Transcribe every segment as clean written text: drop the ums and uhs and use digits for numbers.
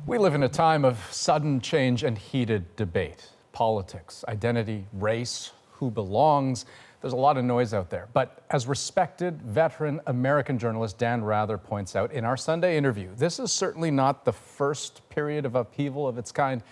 We live in a time of sudden change and heated debate. Politics, identity, race, who belongs. There's a lot of noise out there. But as respected veteran American journalist Dan Rather points out in our Sunday interview, this is certainly not the first period of upheaval of its kind,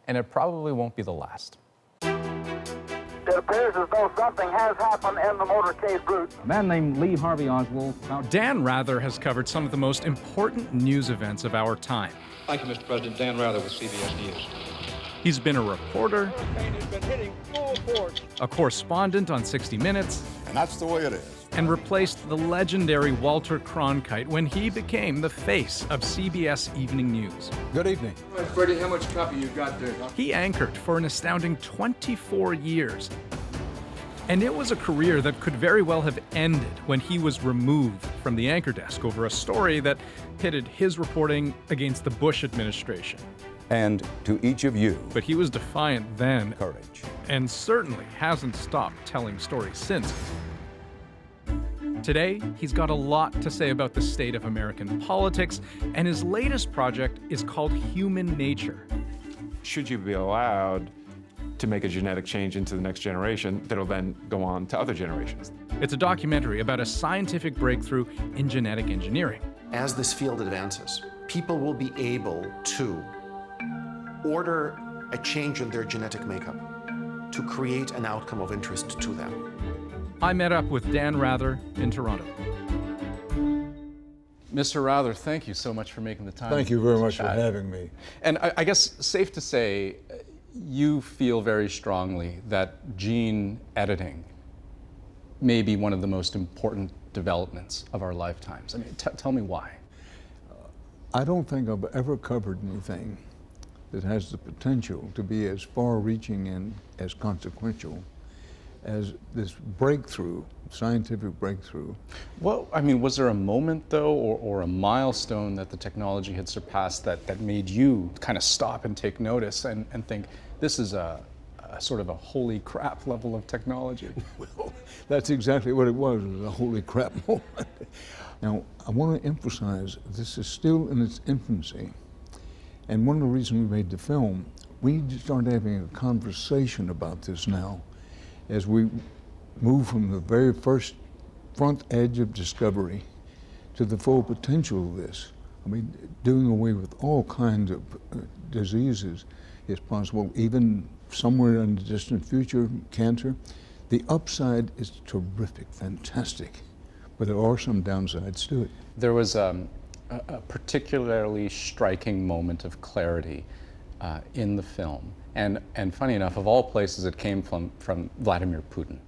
and it probably won't be the last. It appears as though something has happened in the motorcade route. A man named Lee Harvey Oswald. Dan Rather has covered some of the most important news events of our time. Thank you, Mr. President. Dan Rather with CBS News. He's been a reporter, a correspondent on 60 Minutes, and that's the way it is, and replaced the legendary Walter Cronkite when he became the face of CBS Evening News. Good evening. All right, Freddie, how much copy you got there? He anchored for an astounding 24 years. And it was a career that could very well have ended when he was removed from the anchor desk over a story that pitted his reporting against the Bush administration. And to each of you, But he was defiant then, courage. and certainly hasn't stopped telling stories since. Today, he's got a lot to say about the state of American politics, and his latest project is called Human Nature. Should you be allowed to make a genetic change into the next generation that'll then go on to other generations? It's a documentary about a scientific breakthrough in genetic engineering. As this field advances, people will be able to order a change in their genetic makeup to create an outcome of interest to them. I met up with Dan Rather in Toronto. Mr. Rather, thank you so much for making the time. Thank you very much for chat. having me. And I guess safe to say, you feel very strongly that gene editing may be one of the most important developments of our lifetimes. I mean, tell me why. I don't think I've ever covered anything that has the potential to be as far-reaching and as consequential as this breakthrough, scientific breakthrough. Well, I mean, was there a moment, though, or a milestone that the technology had surpassed that made you kind of stop and take notice and think, this is a sort of a holy crap level of technology? Well, that's exactly what it was a holy crap moment. Now, I want to emphasize this is still in its infancy. And one of the reasons we made the film, we need to start having a conversation about this now as we move from the very first front edge of discovery to the full potential of this. I mean, doing away with all kinds of diseases is possible, even somewhere in the distant future, cancer. The upside is terrific, fantastic, but there are some downsides to it. There was a particularly striking moment of clarity in the film. And funny enough, of all places, it came from Vladimir Putin.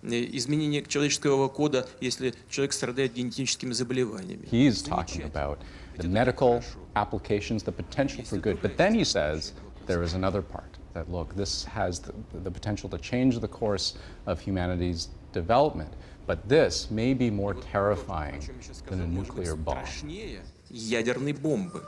Изменение человеческого кода, если человек страдает генетическими заболеваниями. He's talking about the medical applications, the potential for good. But then he says there is another part, that look, this has the potential to change the course of humanity's development. But this may be more terrifying than a nuclear bomb. Ядерной бомбы.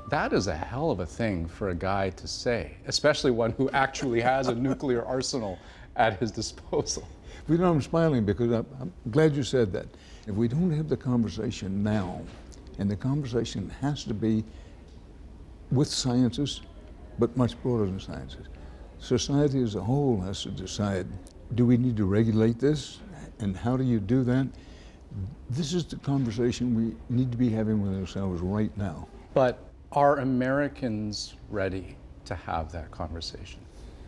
That is a hell of a thing for a guy to say, especially one who actually has a nuclear arsenal at his disposal. You know, I'm smiling because I'm glad you said that. If we don't have the conversation now, and the conversation has to be with scientists, but much broader than scientists. Society as a whole has to decide, do we need to regulate this? And how do you do that? This is the conversation we need to be having with ourselves right now. But are Americans ready to have that conversation?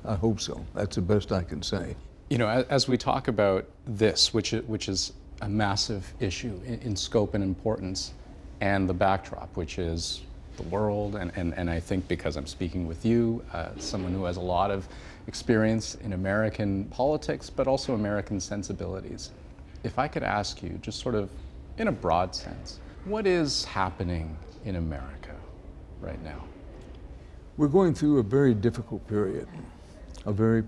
I hope so. That's the best I can say. You know, as we talk about this, which is a massive issue in scope and importance, and the backdrop, which is the world, and I think because I'm speaking with you, someone who has a lot of experience in American politics, but also American sensibilities. If I could ask you, just sort of in a broad sense, what is happening in America right now? We're going through a very difficult period, a very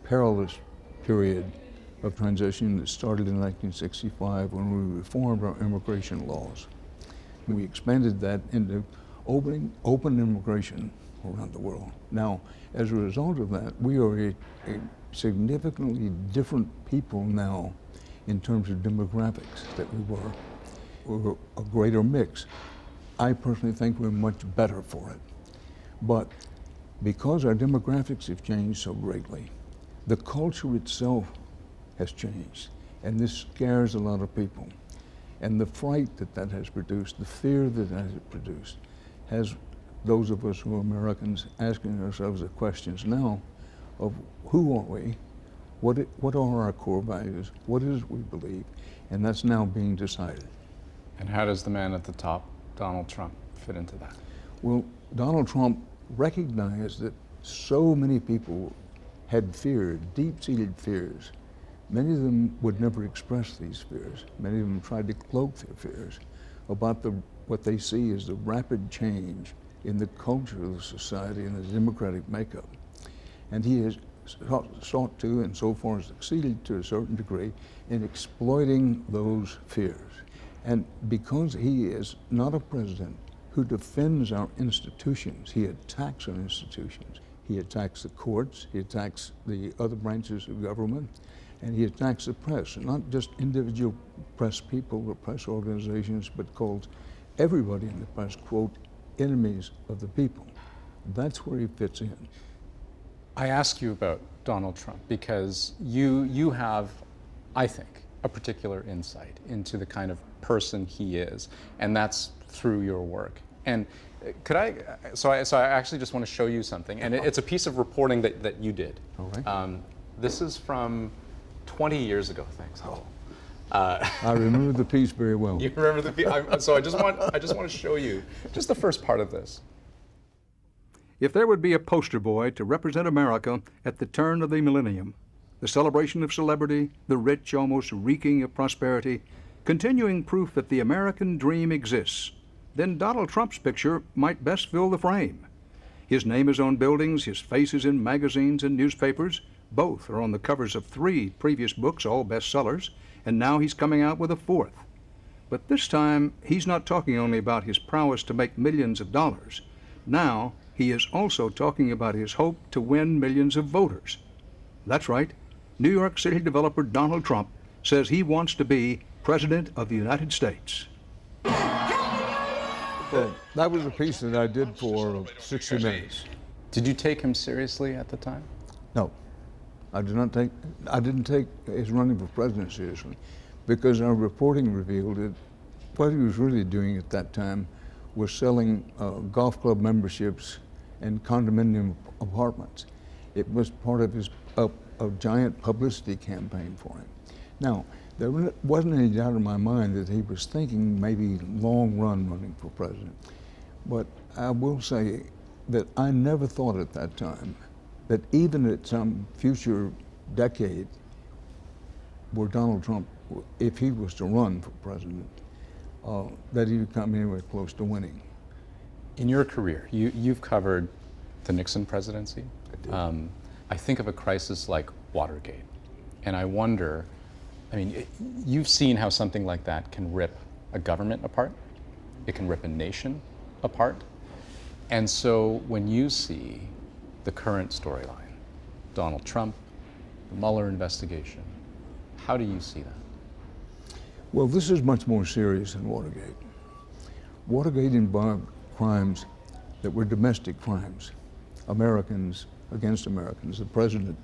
perilous period of transition that started in 1965 when we reformed our immigration laws. We expanded that into open immigration around the world. Now, as a result of that, we are a significantly different people now in terms of demographics that we were. We're a greater mix. I personally think we're much better for it. But because our demographics have changed so greatly, the culture itself has changed, and this scares a lot of people. And the fright that that has produced, the fear that that has produced, has those of us who are Americans asking ourselves the questions now of who are we, what are our core values, what is it we believe, and that's now being decided. And how does the man at the top, Donald Trump, fit into that? Well, Donald Trump recognized that so many people had fear, deep-seated fears. Many of them would never express these fears. Many of them tried to cloak their fears about what they see as the rapid change in the culture of the society and the democratic makeup. And he has sought to, and so far succeeded to a certain degree, in exploiting those fears. And because he is not a president who defends our institutions, he attacks our institutions. He attacks the courts, he attacks the other branches of government, and he attacks the press, not just individual press people or press organizations, but calls everybody in the press, quote, enemies of the people. That's where he fits in. I ask you about Donald Trump because you have, I think, a particular insight into the kind of person he is, and that's through your work. And could I, so I actually just want to show you something, and it's a piece of reporting that you did. All right. This is from 20 years ago, thanks. I remember the piece very well. You remember the piece? So I just want to show you just the first part of this. If there would be a poster boy to represent America at the turn of the millennium, the celebration of celebrity, the rich almost reeking of prosperity, continuing proof that the American dream exists, then Donald Trump's picture might best fill the frame. His name is on buildings, his face is in magazines and newspapers. Both are on the covers of 3 previous books, all bestsellers, and now he's coming out with a 4th. But this time, he's not talking only about his prowess to make millions of dollars. Now, he is also talking about his hope to win millions of voters. That's right. New York City developer Donald Trump says he wants to be President of the United States. Well, that was a piece that I did for 60 Minutes. Did you take him seriously at the time? No, I didn't take his running for president seriously, because our reporting revealed that what he was really doing at that time was selling golf club memberships and condominium apartments. It was part of a giant publicity campaign for him. Now, there wasn't any doubt in my mind that he was thinking maybe long run running for president. But I will say that I never thought at that time that even at some future decade where Donald Trump, if he was to run for president, that he would come anywhere close to winning. In your career, you've covered the Nixon presidency. I did. I think of a crisis like Watergate, and I wonder, I mean, you've seen how something like that can rip a government apart. It can rip a nation apart. And so when you see the current storyline, Donald Trump, the Mueller investigation, how do you see that? Well, this is much more serious than Watergate. Watergate involved crimes that were domestic crimes, Americans against Americans, the president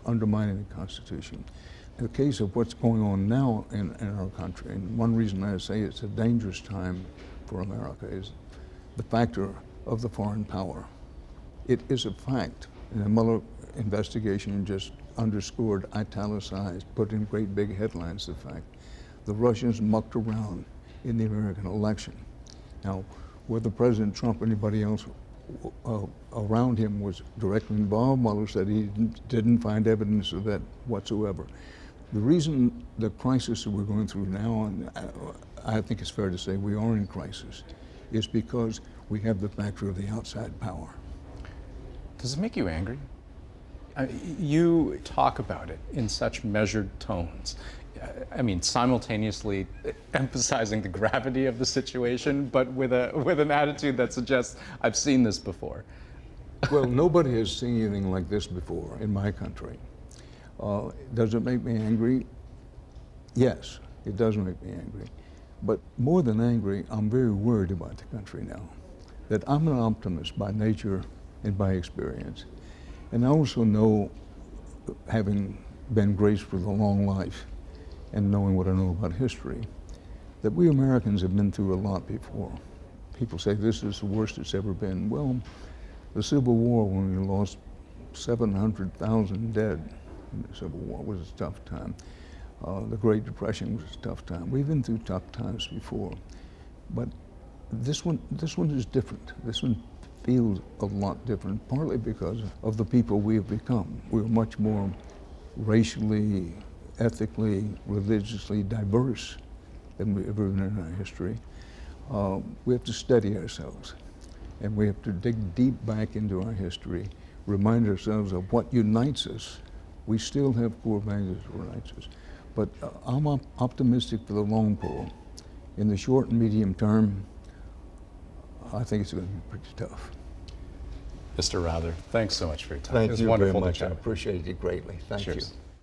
undermining the Constitution. In the case of what's going on now in our country, and one reason I say it's a dangerous time for America is the factor of the foreign power. It is a fact, and the Mueller investigation just underscored, italicized, put in great big headlines the fact the Russians mucked around in the American election. Now, whether President Trump or anybody else around him was directly involved, Mueller said he didn't find evidence of that whatsoever. The reason the crisis that we're going through now, and I think it's fair to say we are in crisis, is because we have the factor of the outside power. Does it make you angry? You talk about it in such measured tones. I mean, simultaneously emphasizing the gravity of the situation, but with an attitude that suggests, I've seen this before. Well, nobody has seen anything like this before in my country. Does it make me angry? Yes, it does make me angry. But more than angry, I'm very worried about the country now. That I'm an optimist by nature and by experience. And I also know, having been graced with a long life and knowing what I know about history, that we Americans have been through a lot before. People say this is the worst it's ever been. Well, the Civil War, when we lost 700,000 dead in the Civil War, was a tough time. The Great Depression was a tough time. We've been through tough times before, but this one is different. This one feels a lot different, partly because of the people we have become. We're much more racially, ethically, religiously diverse than we've ever been in our history. We have to steady ourselves, and we have to dig deep back into our history, remind ourselves of what unites us. We still have core values that unites us. But I'm optimistic for the long pull. In the short and medium term, I think it's going to be pretty tough. Mr. Rather, thanks so much for your time. Thank It was you very wonderful to much. I chat. appreciate it greatly. Thank Cheers. you.